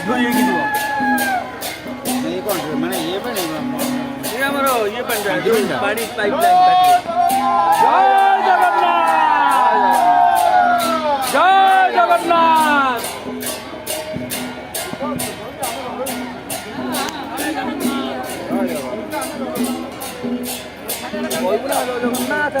ধরিয়ে কি দেবো মানে ইয়ে মানে আমারও ইয়ে বাড়ির পাইপ লাইন জয় জগন্নাথ জয় জগন্নাথ জগন্নাথ